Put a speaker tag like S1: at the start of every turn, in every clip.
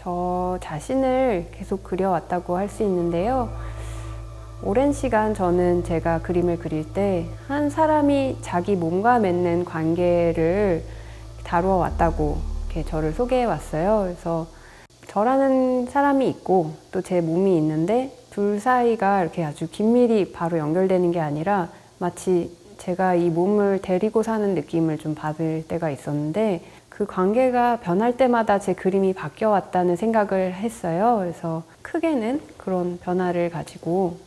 S1: 저 자신을 계속 그려왔다고 할 수 있는데요. 오랜 시간 저는 제가 그림을 그릴 때 한 사람이 자기 몸과 맺는 관계를 다루어 왔다고 이렇게 저를 소개해 왔어요. 그래서 저라는 사람이 있고 또 제 몸이 있는데 둘 사이가 이렇게 아주 긴밀히 바로 연결되는 게 아니라 마치 제가 이 몸을 데리고 사는 느낌을 좀 받을 때가 있었는데 그 관계가 변할 때마다 제 그림이 바뀌어 왔다는 생각을 했어요. 그래서 크게는 그런 변화를 가지고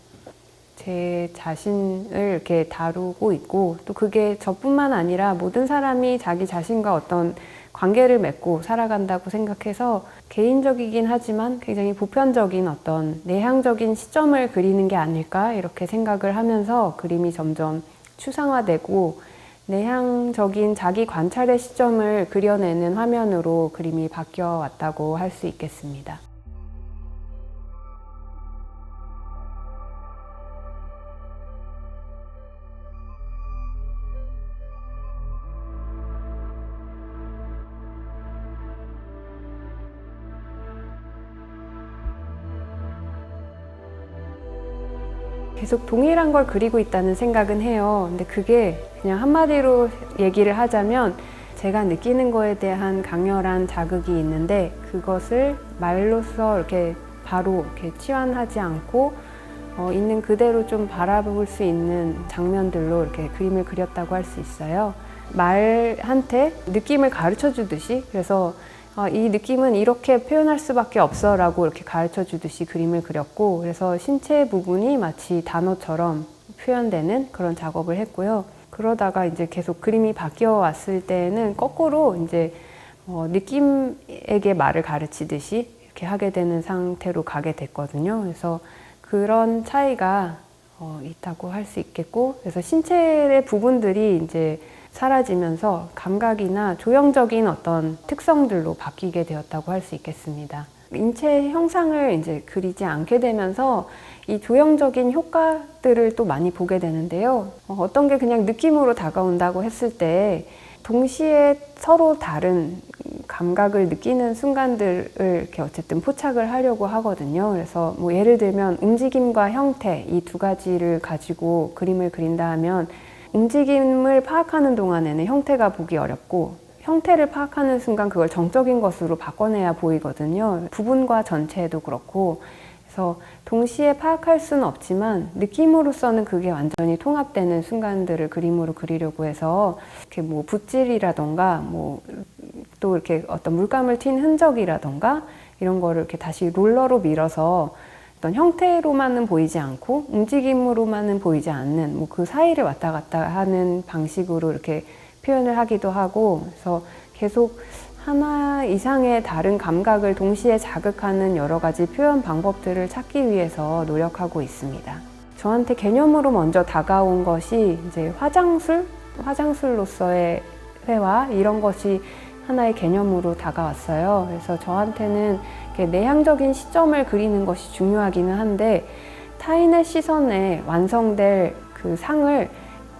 S1: 제 자신을 이렇게 다루고 있고 또 그게 저뿐만 아니라 모든 사람이 자기 자신과 어떤 관계를 맺고 살아간다고 생각해서 개인적이긴 하지만 굉장히 보편적인 어떤 내향적인 시점을 그리는 게 아닐까 이렇게 생각을 하면서 그림이 점점 추상화되고 내향적인 자기 관찰의 시점을 그려내는 화면으로 그림이 바뀌어 왔다고 할 수 있겠습니다. 계속 동일한 걸 그리고 있다는 생각은 해요. 근데 그게 그냥 한마디로 얘기를 하자면 제가 느끼는 거에 대한 강렬한 자극이 있는데 그것을 말로써 이렇게 바로 이렇게 치환하지 않고 있는 그대로 좀 바라볼 수 있는 장면들로 이렇게 그림을 그렸다고 할 수 있어요. 말한테 느낌을 가르쳐 주듯이 그래서 이 느낌은 이렇게 표현할 수밖에 없어 라고 이렇게 가르쳐 주듯이 그림을 그렸고 그래서 신체 부분이 마치 단어처럼 표현되는 그런 작업을 했고요. 그러다가 이제 계속 그림이 바뀌어 왔을 때는 거꾸로 이제 느낌에게 말을 가르치듯이 이렇게 하게 되는 상태로 가게 됐거든요. 그래서 그런 차이가 있다고 할 수 있겠고 그래서 신체의 부분들이 이제 사라지면서 감각이나 조형적인 어떤 특성들로 바뀌게 되었다고 할 수 있겠습니다. 인체 형상을 이제 그리지 않게 되면서 이 조형적인 효과들을 또 많이 보게 되는데요. 어떤 게 그냥 느낌으로 다가온다고 했을 때 동시에 서로 다른 감각을 느끼는 순간들을 이렇게 어쨌든 포착을 하려고 하거든요. 그래서 뭐 예를 들면 움직임과 형태 이 두 가지를 가지고 그림을 그린다 하면 움직임을 파악하는 동안에는 형태가 보기 어렵고 형태를 파악하는 순간 그걸 정적인 것으로 바꿔내야 보이거든요. 부분과 전체도 그렇고 그래서 동시에 파악할 수는 없지만 느낌으로서는 그게 완전히 통합되는 순간들을 그림으로 그리려고 해서 이렇게 뭐 붓질이라던가 뭐 또 이렇게 어떤 물감을 튄 흔적이라던가 이런 거를 이렇게 다시 롤러로 밀어서 어떤 형태로만은 보이지 않고 움직임으로만은 보이지 않는 뭐 그 사이를 왔다 갔다 하는 방식으로 이렇게 표현을 하기도 하고 그래서 계속 하나 이상의 다른 감각을 동시에 자극하는 여러 가지 표현 방법들을 찾기 위해서 노력하고 있습니다. 저한테 개념으로 먼저 다가온 것이 이제 화장술로서의 회화 이런 것이 하나의 개념으로 다가왔어요. 그래서 저한테는 내향적인 시점을 그리는 것이 중요하기는 한데 타인의 시선에 완성될 그 상을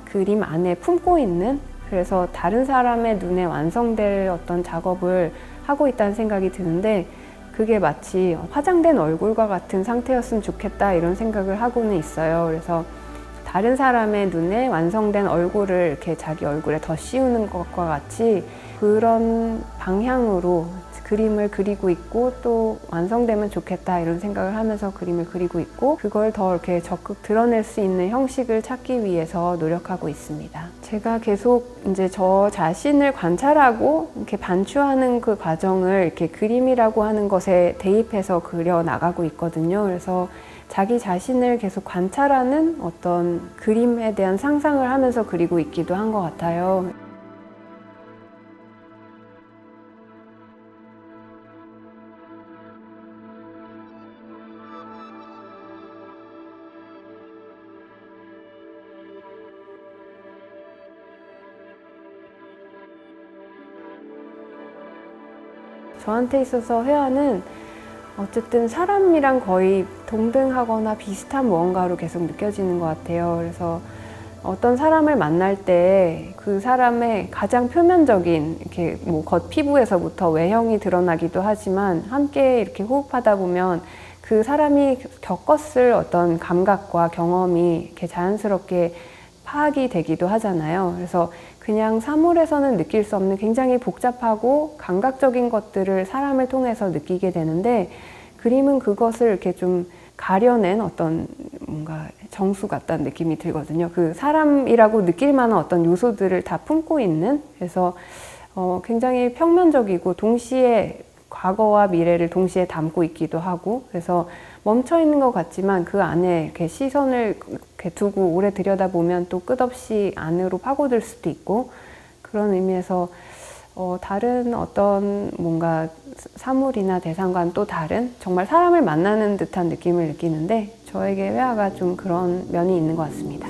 S1: 그림 안에 품고 있는 그래서 다른 사람의 눈에 완성될 어떤 작업을 하고 있다는 생각이 드는데 그게 마치 화장된 얼굴과 같은 상태였으면 좋겠다 이런 생각을 하고는 있어요. 그래서 다른 사람의 눈에 완성된 얼굴을 이렇게 자기 얼굴에 더 씌우는 것과 같이 그런 방향으로 그림을 그리고 있고 또 완성되면 좋겠다 이런 생각을 하면서 그림을 그리고 있고 그걸 더 이렇게 적극 드러낼 수 있는 형식을 찾기 위해서 노력하고 있습니다. 제가 계속 이제 저 자신을 관찰하고 이렇게 반추하는 그 과정을 이렇게 그림이라고 하는 것에 대입해서 그려 나가고 있거든요. 그래서 자기 자신을 계속 관찰하는 어떤 그림에 대한 상상을 하면서 그리고 있기도 한 것 같아요. 저한테 있어서 회화는 어쨌든 사람이랑 거의 동등하거나 비슷한 무언가로 계속 느껴지는 것 같아요. 그래서 어떤 사람을 만날 때 그 사람의 가장 표면적인 이렇게 뭐 겉 피부에서부터 외형이 드러나기도 하지만 함께 이렇게 호흡하다 보면 그 사람이 겪었을 어떤 감각과 경험이 이렇게 자연스럽게 파악이 되기도 하잖아요. 그래서 그냥 사물에서는 느낄 수 없는 굉장히 복잡하고 감각적인 것들을 사람을 통해서 느끼게 되는데 그림은 그것을 이렇게 좀 가려낸 어떤 뭔가 정수 같다는 느낌이 들거든요. 그 사람이라고 느낄 만한 어떤 요소들을 다 품고 있는, 그래서 굉장히 평면적이고 동시에 과거와 미래를 동시에 담고 있기도 하고, 그래서 멈춰 있는 것 같지만 그 안에 이렇게 시선을 이렇게 두고 오래 들여다보면 또 끝없이 안으로 파고들 수도 있고, 그런 의미에서 다른 어떤 뭔가 사물이나 대상과는 또 다른 정말 사람을 만나는 듯한 느낌을 느끼는데 저에게 회화가 좀 그런 면이 있는 것 같습니다.